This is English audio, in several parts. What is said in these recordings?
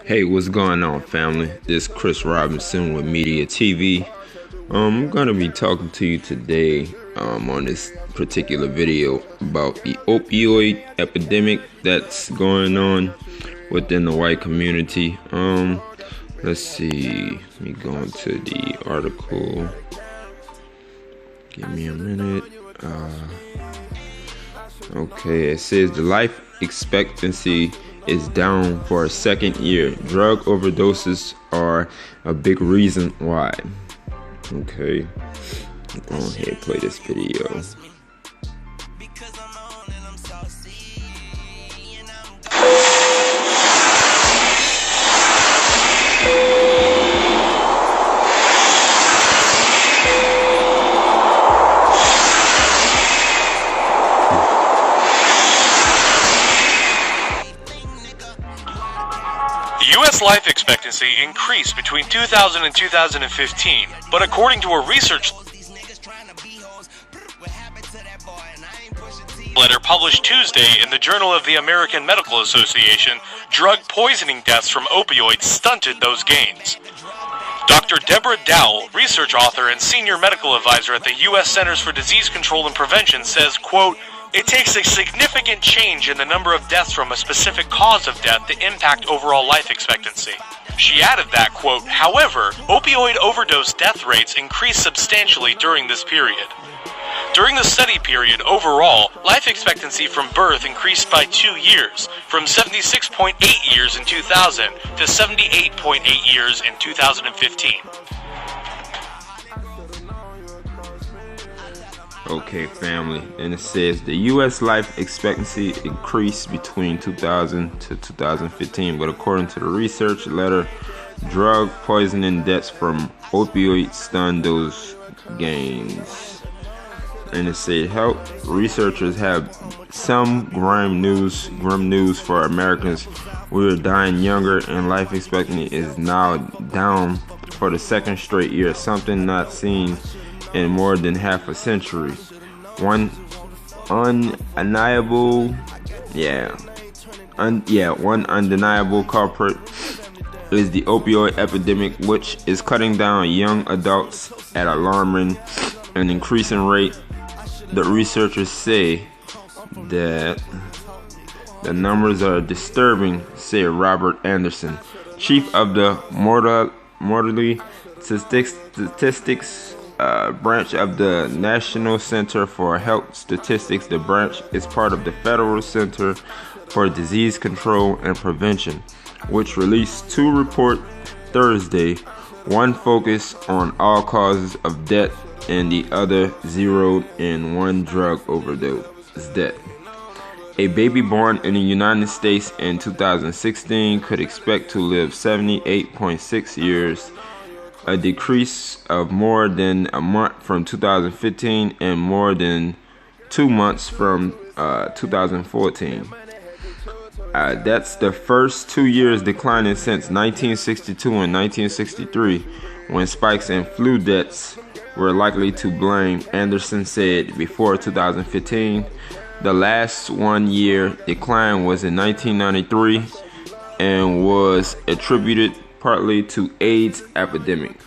Hey, what's going on, family? This is Chris Robinson with Media TV. I'm going to be talking to you today on this particular video about the opioid epidemic that's going on within the white community. Let's see. Let me go into the article. Give me a minute. Okay, it says the life expectancy is down for a second year. Drug overdoses are a big reason why. Okay, go ahead and play this video. U.S. life expectancy increased between 2000 and 2015, but according to a research letter published Tuesday in the Journal of the American Medical Association, drug poisoning deaths from opioids stunted those gains. Dr. Deborah Dowell, research author and senior medical advisor at the U.S. Centers for Disease Control and Prevention, says, quote, "It takes a significant change in the number of deaths from a specific cause of death to impact overall life expectancy." She added that, quote, "However, opioid overdose death rates increased substantially during this period." During the study period, overall, life expectancy from birth increased by 2 years, from 76.8 years in 2000 to 78.8 years in 2015. Okay, family, and it says the U.S. life expectancy increased between 2000 to 2015, but according to the research letter, drug poisoning deaths from opioids stunned those gains. And it said health researchers have some grim news for Americans. We are dying younger, and life expectancy is now down for the second straight year, something not seen in more than half a century. One undeniable culprit is the opioid epidemic, which is cutting down young adults at alarming and increasing rate. The researchers say that the numbers are disturbing, said Robert Anderson, chief of the mortality statistics branch of the National Center for Health Statistics. The branch is part of the Federal Center for Disease Control and Prevention, which released two reports Thursday. One focused on all causes of death, and the other zeroed in one drug overdose death. A baby born in the United States in 2016 could expect to live 78.6 years, a decrease of more than a month from 2015 and more than 2 months from 2014. That's the first 2 years declining since 1962 and 1963, when spikes in flu deaths were likely to blame, Anderson said. Before 2015, the last 1 year decline was in 1993 and was attributed partly to AIDS epidemic.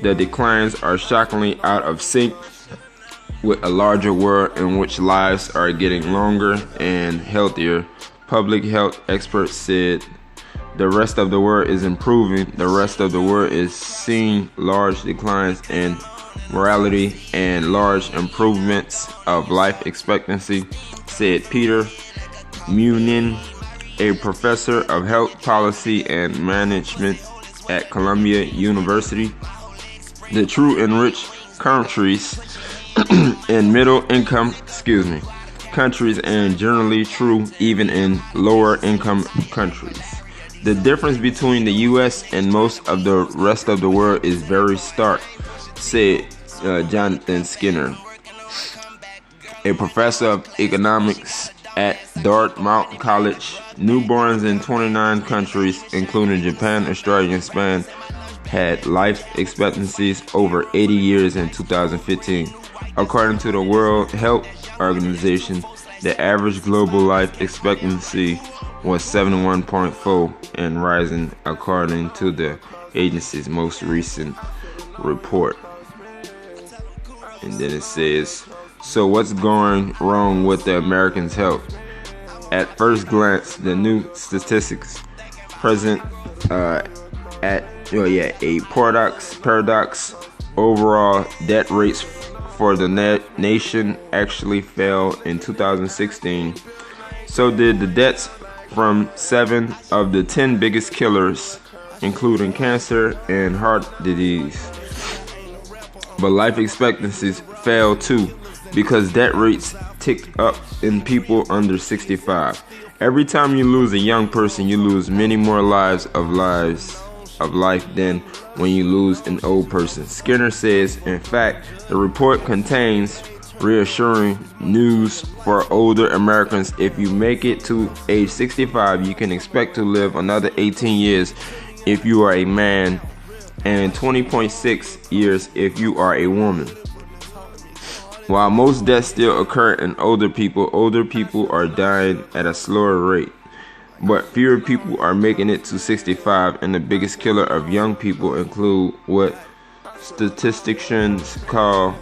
The declines are shockingly out of sync with a larger world in which lives are getting longer and healthier. Public health experts said the rest of the world is improving. The rest of the world is seeing large declines in mortality and large improvements of life expectancy, said Peter Munin, a professor of health policy and management at Columbia University. The true enriched countries and middle income countries, and generally true even in lower income countries. The difference between the US and most of the rest of the world is very stark, said Jonathan Skinner, a professor of economics at Dartmouth College. Newborns in 29 countries, including Japan, Australia, and Spain, had life expectancies over 80 years in 2015. According to the World Health Organization, The average global life expectancy was 71.4 and rising according to the agency's most recent report. And then it says, so what's going wrong with the Americans' health? At first glance, the new statistics present a paradox. Overall death rates for the nation actually fell in 2016. So did the deaths from 7 of the 10 biggest killers, including cancer and heart disease. But life expectancies fell too, because death rates ticked up in people under 65. Every time you lose a young person, you lose many more lives of life than when you lose an old person. Skinner says, in fact, the report contains reassuring news for older Americans. If you make it to age 65, you can expect to live another 18 years if you are a man and 20.6 years if you are a woman. While most deaths still occur in older people are dying at a slower rate. But fewer people are making it to 65, and the biggest killer of young people include what statisticians call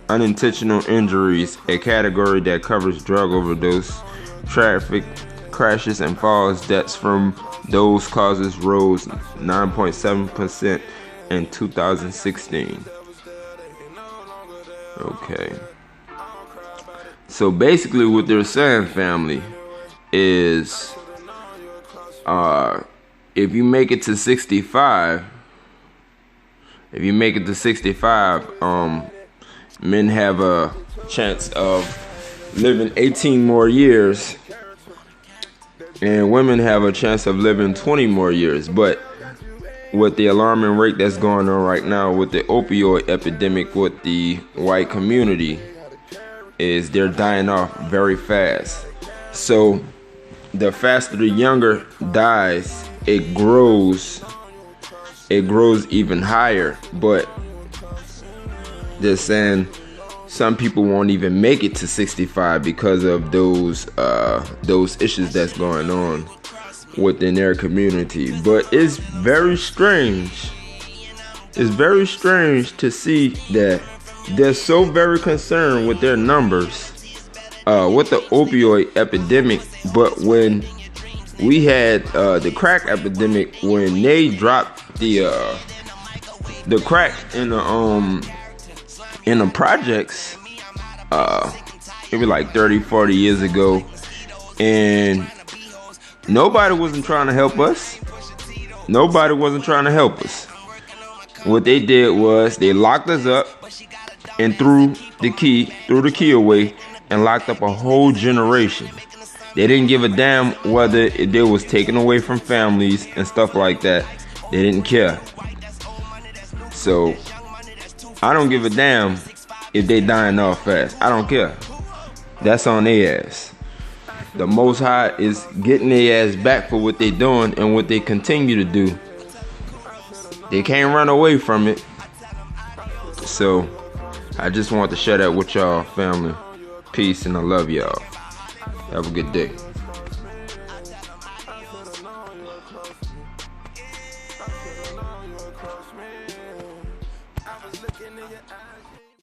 unintentional injuries, a category that covers drug overdose, traffic crashes, and falls. Deaths from those causes rose 9.7% in 2016. Okay. So basically what they're saying, family, is if you make it to 65, men have a chance of living 18 more years, and women have a chance of living 20 more years. But with the alarming rate that's going on right now with the opioid epidemic with the white community, is they're dying off very fast. So the faster the younger dies, it grows even higher. But they're saying some people won't even make it to 65 because of those issues that's going on within their community. But it's very strange. It's very strange to see that they're so very concerned with their numbers with the opioid epidemic. But when we had the crack epidemic, when they dropped the crack in the projects, maybe like 30-40 years ago, and nobody wasn't trying to help us. What they did was they locked us up and threw the key away and locked up a whole generation. They didn't give a damn whether it was taken away from families and stuff like that. They didn't care. So I don't give a damn if they dying off fast. I don't care. That's on their ass. The Most High is getting their ass back for what they doing and what they continue to do. They can't run away from it. So I just want to share that with y'all, family. Peace, and I love y'all. Have a good day.